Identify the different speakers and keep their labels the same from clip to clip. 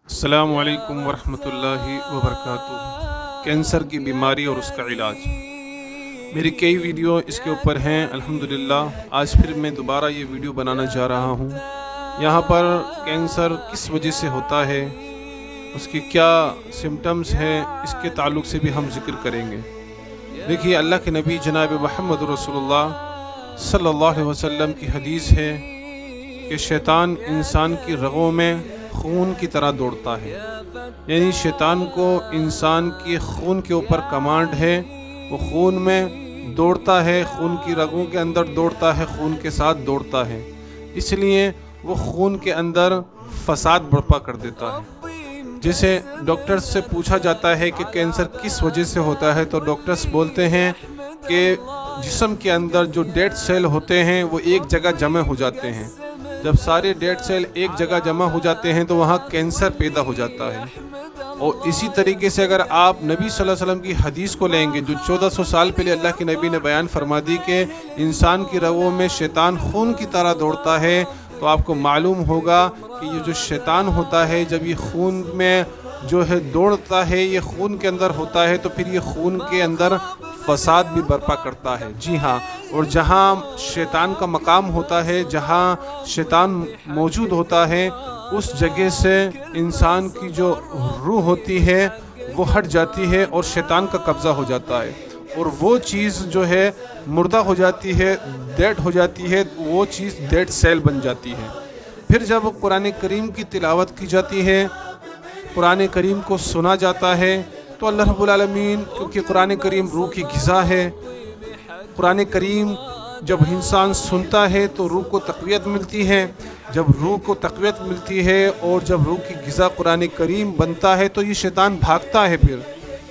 Speaker 1: السلام علیکم ورحمۃ اللہ وبرکاتہ۔ کینسر کی بیماری اور اس کا علاج، میری کئی ویڈیو اس کے اوپر ہیں الحمدللہ۔ آج پھر میں دوبارہ یہ ویڈیو بنانا چاہ رہا ہوں۔ یہاں پر کینسر کس وجہ سے ہوتا ہے، اس کی کیا سمٹمز ہیں، اس کے تعلق سے بھی ہم ذکر کریں گے۔ دیکھیے، اللہ کے نبی جناب محمد رسول اللہ صلی اللہ علیہ وسلم کی حدیث ہے کہ شیطان انسان کی رگوں میں خون کی طرح دوڑتا ہے، یعنی شیطان کو انسان کے خون کے اوپر کمانڈ ہے، وہ خون میں دوڑتا ہے، خون کی رگوں کے اندر دوڑتا ہے، خون کے ساتھ دوڑتا ہے، اس لیے وہ خون کے اندر فساد برپا کر دیتا ہے۔ جیسے ڈاکٹر سے پوچھا جاتا ہے کہ کینسر کس وجہ سے ہوتا ہے، تو ڈاکٹرز بولتے ہیں کہ جسم کے اندر جو ڈیڈ سیل ہوتے ہیں وہ ایک جگہ جمع ہو جاتے ہیں۔ جب سارے ڈیڈ سیل ایک جگہ جمع ہو جاتے ہیں تو وہاں کینسر پیدا ہو جاتا ہے۔ اور اسی طریقے سے اگر آپ نبی صلی اللہ علیہ وسلم کی حدیث کو لیں گے جو 1400 سال پہلے اللہ کے نبی نے بیان فرما دی کہ انسان کی رگوں میں شیطان خون کی طرح دوڑتا ہے، تو آپ کو معلوم ہوگا کہ یہ جو شیطان ہوتا ہے، جب یہ خون میں جو ہے دوڑتا ہے، یہ خون کے اندر ہوتا ہے، تو پھر یہ خون کے اندر فساد بھی برپا کرتا ہے۔ جی ہاں، اور جہاں شیطان کا مقام ہوتا ہے، جہاں شیطان موجود ہوتا ہے، اس جگہ سے انسان کی جو روح ہوتی ہے وہ ہٹ جاتی ہے اور شیطان کا قبضہ ہو جاتا ہے، اور وہ چیز جو ہے مردہ ہو جاتی ہے، ڈیڈ ہو جاتی ہے، وہ چیز ڈیڈ سیل بن جاتی ہے۔ پھر جب قرآن کریم کی تلاوت کی جاتی ہے، قرآن کریم کو سنا جاتا ہے، تو اللہ رب العالمین، کیونکہ قرآن کریم روح کی غذا ہے، قرآن کریم جب انسان سنتا ہے تو روح کو تقویت ملتی ہے، جب روح کو تقویت ملتی ہے اور جب روح کی غذا قرآن کریم بنتا ہے تو یہ شیطان بھاگتا ہے، پھر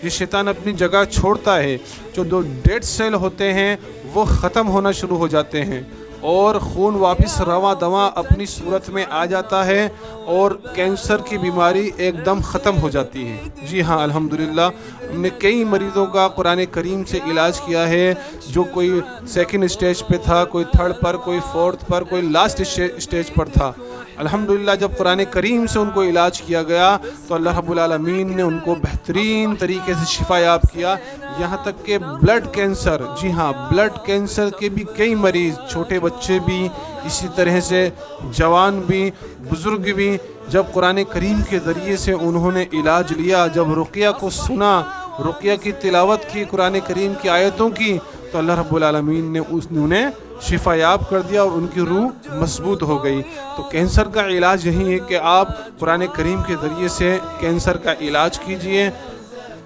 Speaker 1: یہ شیطان اپنی جگہ چھوڑتا ہے، جو دو ڈیڈ سیل ہوتے ہیں وہ ختم ہونا شروع ہو جاتے ہیں اور خون واپس رواں دواں اپنی صورت میں آ جاتا ہے اور کینسر کی بیماری ایک دم ختم ہو جاتی ہے۔ جی ہاں، الحمدللہ ہم نے کئی مریضوں کا قرآن کریم سے علاج کیا ہے، جو کوئی سیکنڈ اسٹیج پہ تھا، کوئی تھرڈ پر، کوئی فورتھ پر، کوئی لاسٹ اسٹیج پر تھا۔ الحمدللہ جب قرآن کریم سے ان کو علاج کیا گیا تو اللہ رب العالمین نے ان کو بہترین طریقے سے شفا یاب کیا، یہاں تک کہ بلڈ کینسر، جی ہاں، بلڈ کینسر کے بھی کئی مریض، چھوٹے بچے بھی، اسی طرح سے جوان بھی، بزرگ بھی، جب قرآن کریم کے ذریعے سے انہوں نے علاج لیا، جب رقیہ کو سنا، رقیہ کی تلاوت کی، قرآن کریم کی آیتوں کی، تو اللہ رب العالمین نے انہیں شفا یاب کر دیا اور ان کی روح مضبوط ہو گئی۔ تو کینسر کا علاج یہی ہے کہ آپ قرآن کریم کے ذریعے سے کینسر کا علاج کیجئے۔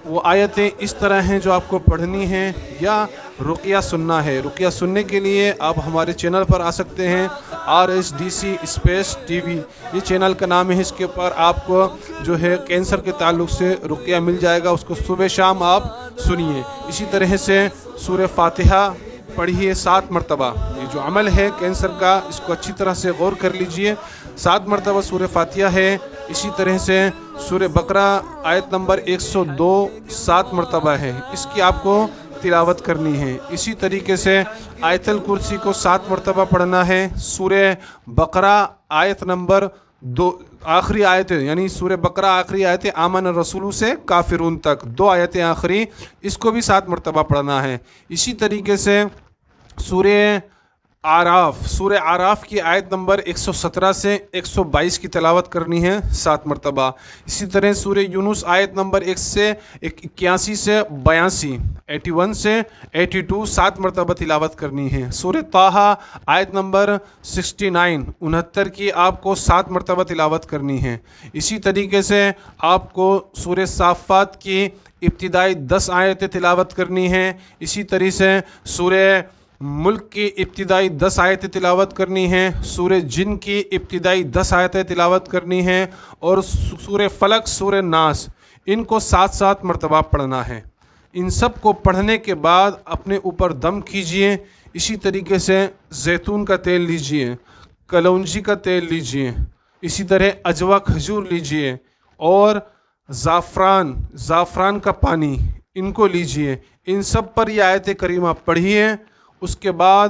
Speaker 1: وہ آیتیں اس طرح ہیں جو آپ کو پڑھنی ہیں یا رقیہ سننا ہے۔ رقیہ سننے کے لیے آپ ہمارے چینل پر آ سکتے ہیں، RSDC اسپیس TV، یہ چینل کا نام ہے۔ اس کے اوپر آپ کو جو ہے کینسر کے تعلق سے رقیہ مل جائے گا، اس کو صبح شام آپ سنیے۔ اسی طرح سے سورہ فاتحہ پڑھیے 7 مرتبہ، یہ جو عمل ہے کینسر کا اس کو اچھی طرح سے غور کر لیجئے۔ 7 مرتبہ سورہ فاتحہ ہے، اسی طرح سے سورہ بقرہ آیت نمبر 102 7 مرتبہ ہے، اس کی آپ کو تلاوت کرنی ہے۔ اسی طریقے سے آیت الکرسی کو 7 مرتبہ پڑھنا ہے۔ سورہ بقرہ آیت نمبر 2 آخری آیت، یعنی سورہ بقرہ آخری آیت آمن الرسول سے کافرون تک 2 آیتیں آخری، اس کو بھی 7 مرتبہ پڑھنا ہے۔ اسی طریقے سے سورہ اعراف کی آیت نمبر 117 سے 122 کی تلاوت کرنی ہے 7 مرتبہ۔ اسی طرح سورہ یونس آیت نمبر 1 سے 81 سے 82، 81 سے 82 7 مرتبہ تلاوت کرنی ہے۔ سورہ طٰہٰ آیت نمبر 69 69 کی آپ کو 7 مرتبہ تلاوت کرنی ہے۔ اسی طریقے سے آپ کو سورہ صافات کی ابتدائی 10 آیتیں تلاوت کرنی ہیں۔ اسی طرح سے سورہ ملک کی ابتدائی 10 آیتیں تلاوت کرنی ہیں، سورہ جن کی ابتدائی 10 آیتیں تلاوت کرنی ہیں، اور سورہ فلق، سورہ ناس، ان کو 7 مرتبہ پڑھنا ہے۔ ان سب کو پڑھنے کے بعد اپنے اوپر دم کیجئے۔ اسی طریقے سے زیتون کا تیل لیجئے، کلونجی کا تیل لیجئے، اسی طرح عجوا کھجور لیجئے، اور زعفران کا پانی، ان کو لیجئے۔ ان سب پر یہ آیت کریمہ پڑھیے۔ اس کے بعد